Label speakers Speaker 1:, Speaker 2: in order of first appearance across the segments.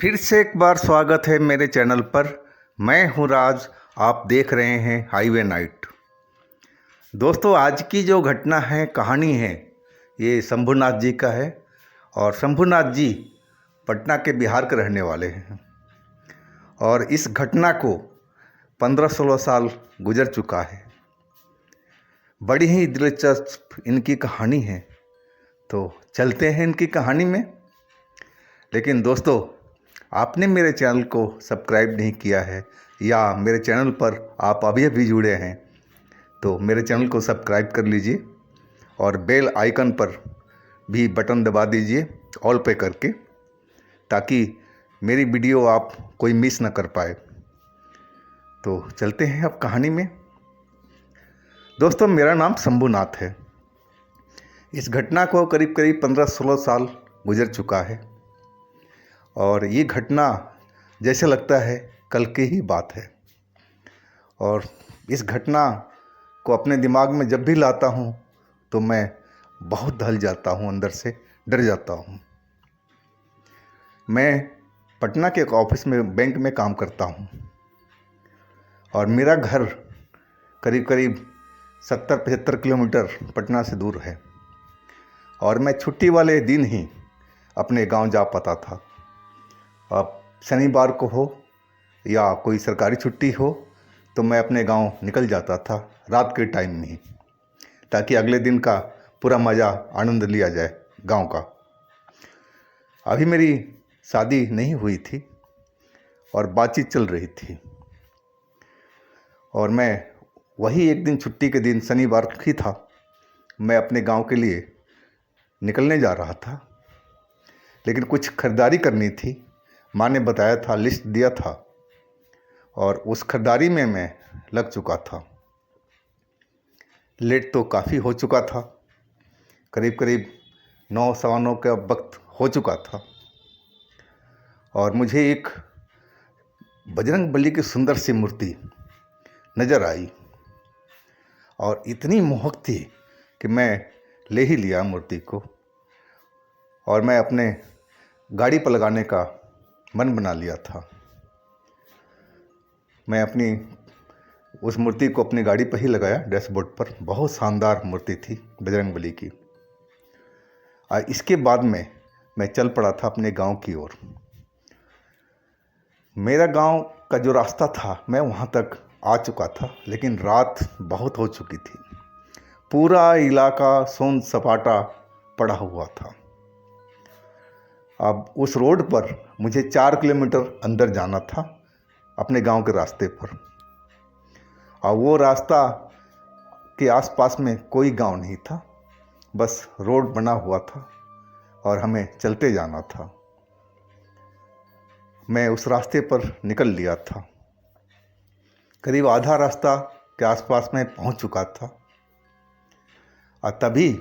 Speaker 1: फिर से एक बार स्वागत है मेरे चैनल पर। मैं हूं राज, आप देख रहे हैं हाईवे नाइट। दोस्तों, आज की जो घटना है, कहानी है, ये शंभुनाथ जी का है। और शंभुनाथ जी पटना के बिहार के रहने वाले हैं। और इस घटना को 15-16 साल गुजर चुका है। बड़ी ही दिलचस्प इनकी कहानी है, तो चलते हैं इनकी कहानी में। लेकिन दोस्तों, आपने मेरे चैनल को सब्सक्राइब नहीं किया है या मेरे चैनल पर आप अभी अभी जुड़े हैं, तो मेरे चैनल को सब्सक्राइब कर लीजिए और बेल आइकन पर भी बटन दबा दीजिए ऑल पे करके, ताकि मेरी वीडियो आप कोई मिस ना कर पाए। तो चलते हैं अब कहानी में। दोस्तों, मेरा नाम शंभुनाथ है। इस घटना को करीब करीब 15-16 साल गुजर चुका है। और ये घटना जैसे लगता है कल की ही बात है। और इस घटना को अपने दिमाग में जब भी लाता हूँ तो मैं बहुत दहल जाता हूँ, अंदर से डर जाता हूँ। मैं पटना के एक ऑफिस में, बैंक में काम करता हूँ। और मेरा घर करीब करीब 70-75 किलोमीटर पटना से दूर है। और मैं छुट्टी वाले दिन ही अपने गांव जा पाता था। अब शनिवार को हो या कोई सरकारी छुट्टी हो तो मैं अपने गांव निकल जाता था रात के टाइम में ही, ताकि अगले दिन का पूरा मज़ा आनंद लिया जाए गांव का। अभी मेरी शादी नहीं हुई थी और बातचीत चल रही थी। और मैं वही एक दिन, छुट्टी के दिन, शनिवार ही था, मैं अपने गांव के लिए निकलने जा रहा था। लेकिन कुछ खरीदारी करनी थी, माँ ने बताया था, लिस्ट दिया था, और उस खरीदारी में मैं लग चुका था। लेट तो काफ़ी हो चुका था, करीब करीब 9-9:15 का वक्त हो चुका था। और मुझे एक बजरंगबली की सुंदर सी मूर्ति नज़र आई और इतनी मोहक थी कि मैं ले ही लिया मूर्ति को। और मैं अपने गाड़ी पर लगाने का मन बना लिया था। मैं अपनी उस मूर्ति को अपनी गाड़ी पर ही लगाया, डैशबोर्ड पर। बहुत शानदार मूर्ति थी बजरंगबली की। और इसके बाद में मैं चल पड़ा था अपने गांव की ओर। मेरा गांव का जो रास्ता था, मैं वहां तक आ चुका था, लेकिन रात बहुत हो चुकी थी। पूरा इलाका सोन सपाटा पड़ा हुआ था। अब उस रोड पर मुझे 4 किलोमीटर अंदर जाना था अपने गांव के रास्ते पर। और वो रास्ता के आसपास में कोई गांव नहीं था, बस रोड बना हुआ था और हमें चलते जाना था। मैं उस रास्ते पर निकल लिया था। करीब आधा रास्ता के आसपास में पहुंच चुका था। और तभी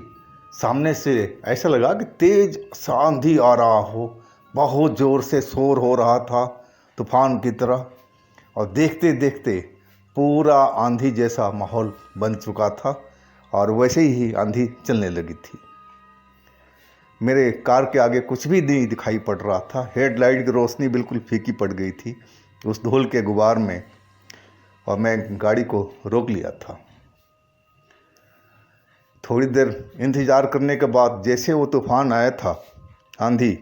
Speaker 1: सामने से ऐसा लगा कि तेज आंधी आ रहा हो। बहुत ज़ोर से शोर हो रहा था, तूफान की तरह। और देखते देखते पूरा आंधी जैसा माहौल बन चुका था और वैसे ही आंधी चलने लगी थी। मेरे कार के आगे कुछ भी नहीं दिखाई पड़ रहा था। हेडलाइट की रोशनी बिल्कुल फीकी पड़ गई थी उस धूल के गुबार में। और मैं गाड़ी को रोक लिया था। थोड़ी देर इंतज़ार करने के बाद जैसे वो तूफान आया था, आंधी,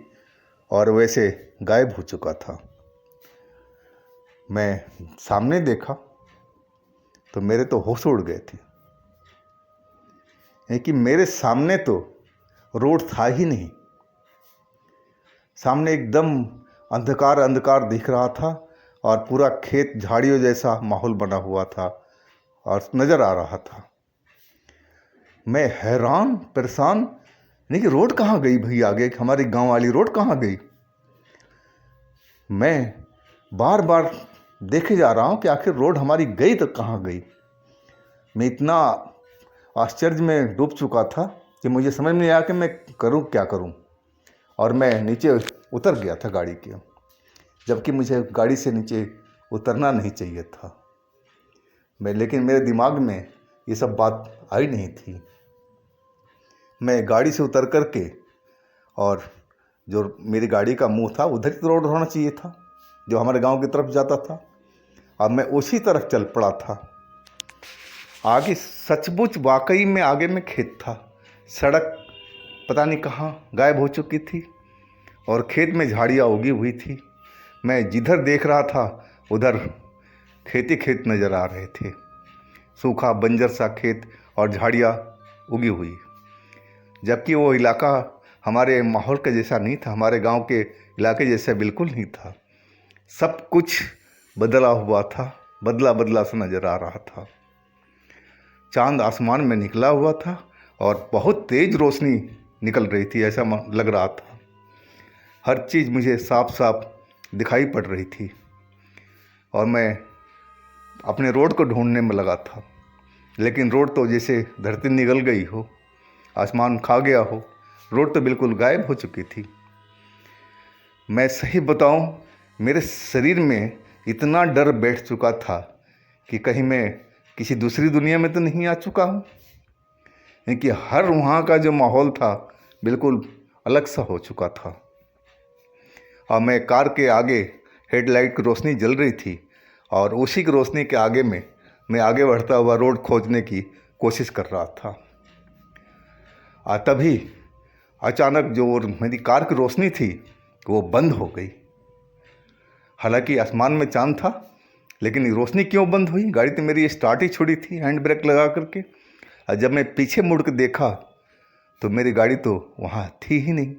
Speaker 1: और वैसे गायब हो चुका था। मैं सामने देखा तो मेरे तो होश उड़ गए थे, कि मेरे सामने तो रोड था ही नहीं। सामने एकदम अंधकार अंधकार दिख रहा था और पूरा खेत झाड़ियों जैसा माहौल बना हुआ था और नज़र आ रहा था। मैं हैरान परेशान, नहीं कि रोड कहाँ गई भाई, आगे हमारी गांव वाली रोड कहाँ गई। मैं बार बार देखे जा रहा हूँ कि आखिर रोड हमारी गई तो कहाँ गई। मैं इतना आश्चर्य में डूब चुका था कि मुझे समझ में नहीं आया कि मैं करूँ क्या करूँ। और मैं नीचे उतर गया था गाड़ी के, जबकि मुझे गाड़ी से नीचे उतरना नहीं चाहिए था। लेकिन मेरे दिमाग में ये सब बात आई नहीं थी। मैं गाड़ी से उतर कर के और जो मेरी गाड़ी का मुंह था उधर ही रोड होना चाहिए था जो हमारे गांव की तरफ जाता था। अब मैं उसी तरफ चल पड़ा था। आगे सचमुच वाकई में आगे में खेत था। सड़क पता नहीं कहाँ गायब हो चुकी थी और खेत में झाड़ियाँ उगी हुई थी। मैं जिधर देख रहा था उधर खेती खेत नज़र आ रहे थे, सूखा बंजर सा खेत और झाड़ियाँ उगी हुई। जबकि वो इलाका हमारे माहौल के जैसा नहीं था, हमारे गांव के इलाके जैसा बिल्कुल नहीं था। सब कुछ बदला हुआ था, बदला बदला सा नज़र आ रहा था। चांद आसमान में निकला हुआ था और बहुत तेज़ रोशनी निकल रही थी, ऐसा लग रहा था। हर चीज़ मुझे साफ साफ दिखाई पड़ रही थी और मैं अपने रोड को ढूंढने में लगा था, लेकिन रोड तो जैसे धरती निगल गई हो, आसमान खा गया हो। रोड तो बिल्कुल गायब हो चुकी थी। मैं सही बताऊं, मेरे शरीर में इतना डर बैठ चुका था कि कहीं मैं किसी दूसरी दुनिया में तो नहीं आ चुका हूँ, क्योंकि हर वहाँ का जो माहौल था बिल्कुल अलग सा हो चुका था। और मैं कार के आगे हेडलाइट की रोशनी जल रही थी और उसी की रोशनी के आगे में मैं आगे बढ़ता हुआ रोड खोजने की कोशिश कर रहा था। तभी अचानक जो मेरी कार की रोशनी थी वो बंद हो गई। हालांकि आसमान में चांद था, लेकिन रोशनी क्यों बंद हुई? गाड़ी तो मेरी स्टार्ट ही छोड़ी थी हैंड ब्रेक लगा करके। और जब मैं पीछे मुड़ के देखा तो मेरी गाड़ी तो वहाँ थी ही नहीं,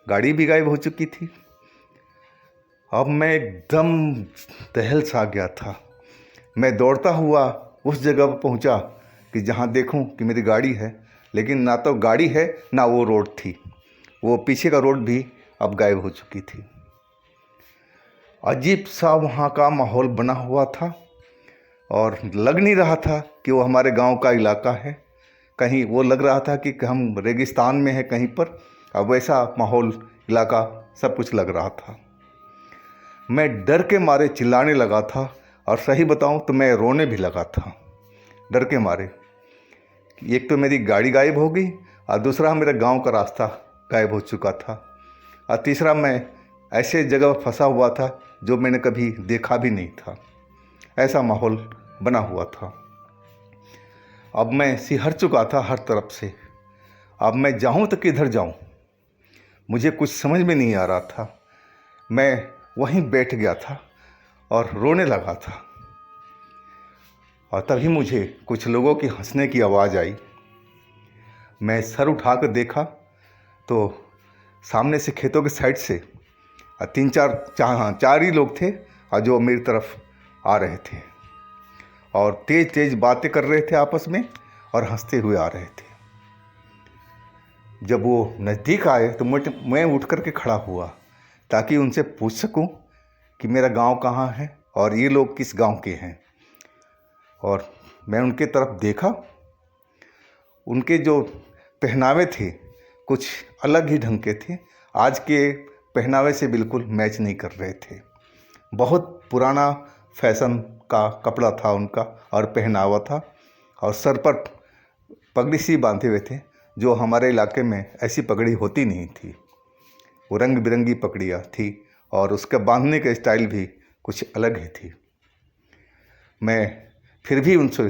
Speaker 1: गाड़ी भी गायब हो चुकी थी। अब मैं एकदम तहल सा गया था। मैं दौड़ता हुआ उस जगह पर पहुँचा कि जहाँ देखूँ कि मेरी गाड़ी है, लेकिन ना तो गाड़ी है ना वो रोड थी। वो पीछे का रोड भी अब गायब हो चुकी थी। अजीब सा वहाँ का माहौल बना हुआ था और लग नहीं रहा था कि वो हमारे गांव का इलाका है। कहीं वो लग रहा था कि हम रेगिस्तान में हैं कहीं पर। अब वैसा माहौल, इलाका सब कुछ लग रहा था। मैं डर के मारे चिल्लाने लगा था और सही बताऊं तो मैं रोने भी लगा था डर के मारे। एक तो मेरी गाड़ी गायब हो गई और दूसरा मेरा गांव का रास्ता गायब हो चुका था और तीसरा मैं ऐसे जगह फंसा हुआ था जो मैंने कभी देखा भी नहीं था। ऐसा माहौल बना हुआ था। अब मैं सिहर चुका था हर तरफ से। अब मैं जाऊं तो किधर जाऊं, मुझे कुछ समझ में नहीं आ रहा था। मैं वहीं बैठ गया था और रोने लगा था। और तभी मुझे कुछ लोगों की हंसने की आवाज़ आई। मैं सर उठा कर देखा तो सामने से खेतों के साइड से तीन चार ही लोग थे जो मेरी तरफ आ रहे थे और तेज़ तेज़ बातें कर रहे थे आपस में और हंसते हुए आ रहे थे। जब वो नज़दीक आए तो मैं उठ कर के खड़ा हुआ ताकि उनसे पूछ सकूं कि मेरा गांव कहाँ है और ये लोग किस गांव के हैं। और मैं उनके तरफ देखा, उनके जो पहनावे थे कुछ अलग ही ढंग के थे। आज के पहनावे से बिल्कुल मैच नहीं कर रहे थे। बहुत पुराना फैशन का कपड़ा था उनका और पहनावा था और सर पर पगड़ी सी बांधे हुए थे जो हमारे इलाके में ऐसी पगड़ी होती नहीं थी। वो रंग बिरंगी पगड़ियाँ थी और उसके बांधने का स्टाइल भी कुछ अलग ही थी। मैं फिर भी उनसे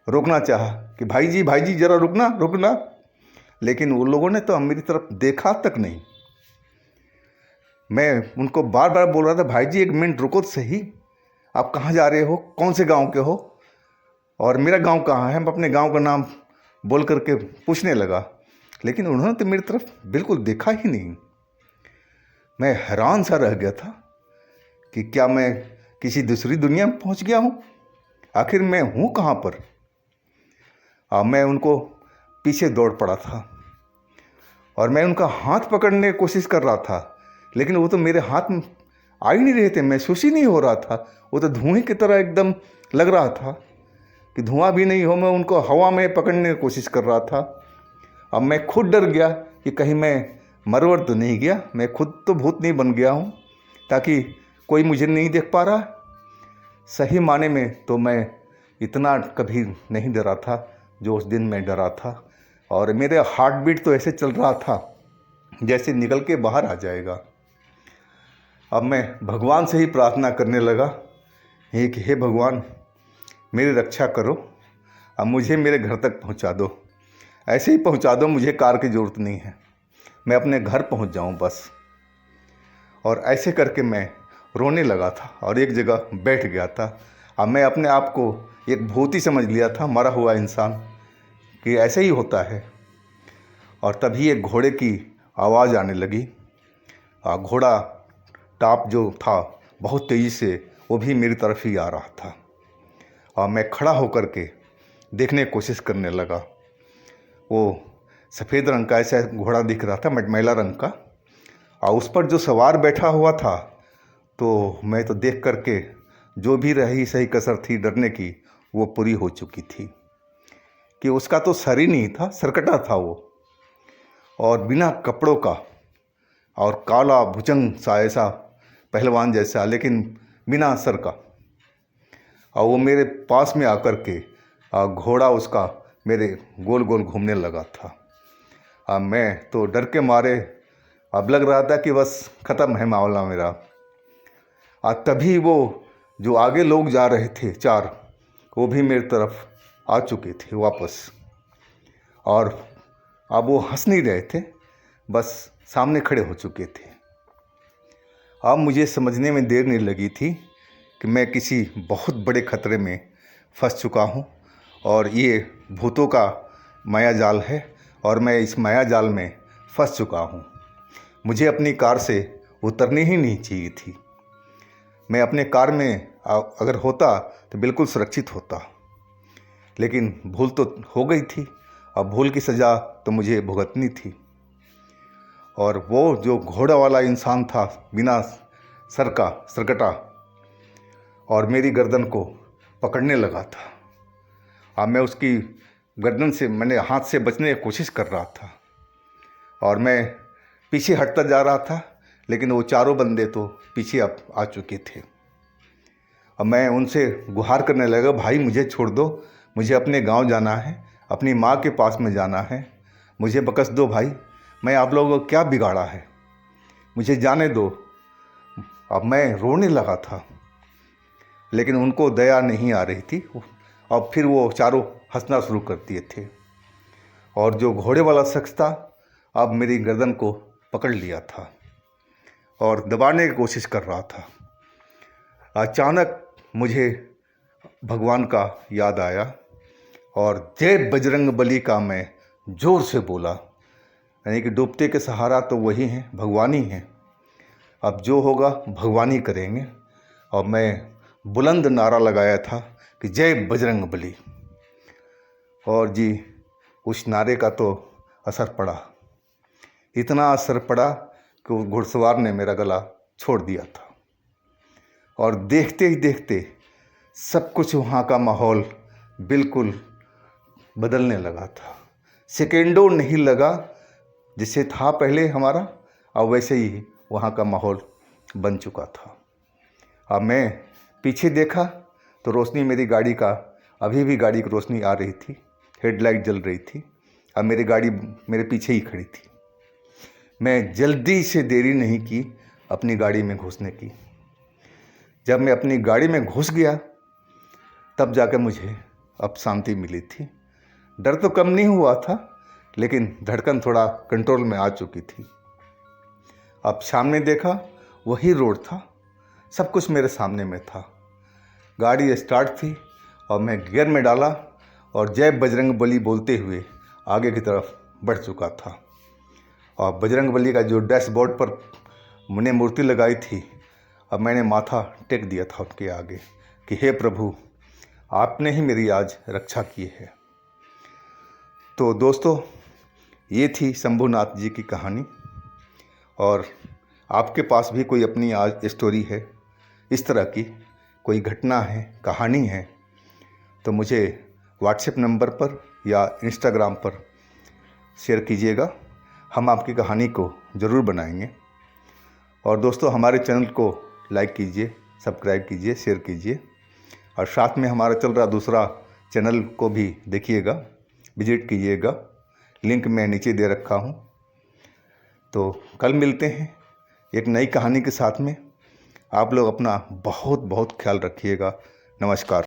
Speaker 1: रोकना चाहा कि भाई जी ज़रा रुकना, लेकिन वो लोगों ने तो मेरी तरफ देखा तक नहीं। मैं उनको बार बार बोल रहा था, भाई जी 1 मिनट रुको तो सही, आप कहाँ जा रहे हो, कौन से गांव के हो और मेरा गांव कहाँ है। मैं अपने गांव का नाम बोल करके पूछने लगा, लेकिन उन्होंने तो मेरी तरफ बिल्कुल देखा ही नहीं। मैं हैरान सा रह गया था कि क्या मैं किसी दूसरी दुनिया में पहुंच गया हूं, आखिर मैं हूं कहां पर। मैं उनको पीछे दौड़ पड़ा था और मैं उनका हाथ पकड़ने की कोशिश कर रहा था, लेकिन वो तो मेरे हाथ में आ ही नहीं रहे थे, महसूस ही नहीं हो रहा था। वो तो धुएं की तरह एकदम लग रहा था कि धुआं भी नहीं हो। मैं उनको हवा में पकड़ने की कोशिश कर रहा था। अब मैं खुद डर गया कि कहीं मैं मरवर तो नहीं गया, मैं खुद तो भूत नहीं बन गया हूँ ताकि कोई मुझे नहीं देख पा रहा। सही माने में तो मैं इतना कभी नहीं डरा था जो उस दिन मैं डरा था। और मेरे हार्ट बीट तो ऐसे चल रहा था जैसे निकल के बाहर आ जाएगा। अब मैं भगवान से ही प्रार्थना करने लगा कि हे भगवान, मेरी रक्षा करो, अब मुझे मेरे घर तक पहुंचा दो। ऐसे ही पहुंचा दो, मुझे कार की ज़रूरत नहीं है, मैं अपने घर पहुंच जाऊं बस। और ऐसे करके मैं रोने लगा था और एक जगह बैठ गया था। अब मैं अपने आप को एक भूत ही समझ लिया था, मरा हुआ इंसान, कि ऐसे ही होता है। और तभी एक घोड़े की आवाज़ आने लगी। घोड़ा टाप जो था बहुत तेज़ी से वो भी मेरी तरफ ही आ रहा था। और मैं खड़ा होकर के देखने की कोशिश करने लगा। वो सफ़ेद रंग का ऐसा घोड़ा दिख रहा था, मटमैला रंग का, और उस पर जो सवार बैठा हुआ था, तो मैं तो देख करके जो भी रही सही कसर थी डरने की वो पूरी हो चुकी थी कि उसका तो सर ही नहीं था, सरकटा था वो, और बिना कपड़ों का और काला भुजंग सा, ऐसा पहलवान जैसा, लेकिन बिना सर का। और वो मेरे पास में आकर के घोड़ा उसका मेरे गोल गोल घूमने लगा था। मैं तो डर के मारे अब लग रहा था कि बस ख़त्म है मामला मेरा। तभी वो जो आगे लोग जा रहे थे 4, वो भी मेरी तरफ आ चुके थे वापस। और अब वो हंस नहीं रहे थे, बस सामने खड़े हो चुके थे। अब मुझे समझने में देर नहीं लगी थी कि मैं किसी बहुत बड़े खतरे में फंस चुका हूँ और ये भूतों का माया जाल है और मैं इस माया जाल में फंस चुका हूँ। मुझे अपनी कार से उतरनी ही नहीं चाहिए थी। मैं अपने कार में अगर होता तो बिल्कुल सुरक्षित होता, लेकिन भूल तो हो गई थी। अब भूल की सज़ा तो मुझे भुगतनी थी। और वो जो घोड़ा वाला इंसान था बिना सर का, सरकटा, और मेरी गर्दन को पकड़ने लगा था। अब मैं उसकी गर्दन से, मैंने हाथ से बचने की कोशिश कर रहा था और मैं पीछे हटता जा रहा था, लेकिन वो 4 बंदे तो पीछे अब आ चुके थे। अब मैं उनसे गुहार करने लगा, भाई मुझे छोड़ दो, मुझे अपने गांव जाना है, अपनी माँ के पास में जाना है, मुझे बख्श दो भाई, मैं आप लोगों को क्या बिगाड़ा है, मुझे जाने दो। अब मैं रोने लगा था, लेकिन उनको दया नहीं आ रही थी। और फिर वो चारों हंसना शुरू कर दिए थे। और जो घोड़े वाला शख्स था अब मेरी गर्दन को पकड़ लिया था और दबाने की कोशिश कर रहा था। अचानक मुझे भगवान का याद आया और जय बजरंग बली का मैं ज़ोर से बोला। यानी कि डूबते के सहारा तो वही हैं, भगवान ही हैं। अब जो होगा भगवान ही करेंगे। और मैं बुलंद नारा लगाया था कि जय बजरंग बली। और जी उस नारे का तो असर पड़ा, इतना असर पड़ा कि उस घुड़सवार ने मेरा गला छोड़ दिया था। और देखते ही देखते सब कुछ वहाँ का माहौल बिल्कुल बदलने लगा था। सेकेंडों नहीं लगा, जैसे था पहले हमारा, अब वैसे ही वहाँ का माहौल बन चुका था। अब मैं पीछे देखा तो रोशनी मेरी गाड़ी का, अभी भी गाड़ी की रोशनी आ रही थी, हेडलाइट जल रही थी। अब मेरी गाड़ी मेरे पीछे ही खड़ी थी। मैं जल्दी से देरी नहीं की अपनी गाड़ी में घुसने की। जब मैं अपनी गाड़ी में घुस गया तब जाकर मुझे अब शांति मिली थी। डर तो कम नहीं हुआ था, लेकिन धड़कन थोड़ा कंट्रोल में आ चुकी थी। अब सामने देखा, वही रोड था, सब कुछ मेरे सामने में था। गाड़ी स्टार्ट थी और मैं गियर में डाला और जय बजरंग बली बोलते हुए आगे की तरफ बढ़ चुका था। और बजरंग बली का जो डैशबोर्ड पर मैंने मूर्ति लगाई थी, अब मैंने माथा टेक दिया था उनके आगे कि हे प्रभु, आपने ही मेरी आज रक्षा की है। तो दोस्तों, ये थी शंभुनाथ जी की कहानी। और आपके पास भी कोई अपनी आज स्टोरी है, इस तरह की कोई घटना है, कहानी है, तो मुझे व्हाट्सएप नंबर पर या इंस्टाग्राम पर शेयर कीजिएगा। हम आपकी कहानी को ज़रूर बनाएंगे। और दोस्तों, हमारे चैनल को लाइक कीजिए, सब्सक्राइब कीजिए, शेयर कीजिए। और साथ में हमारा चल रहा दूसरा चैनल को भी देखिएगा, विजिट कीजिएगा। लिंक मैं नीचे दे रखा हूँ। तो कल मिलते हैं एक नई कहानी के साथ में। आप लोग अपना बहुत बहुत ख्याल रखिएगा। नमस्कार।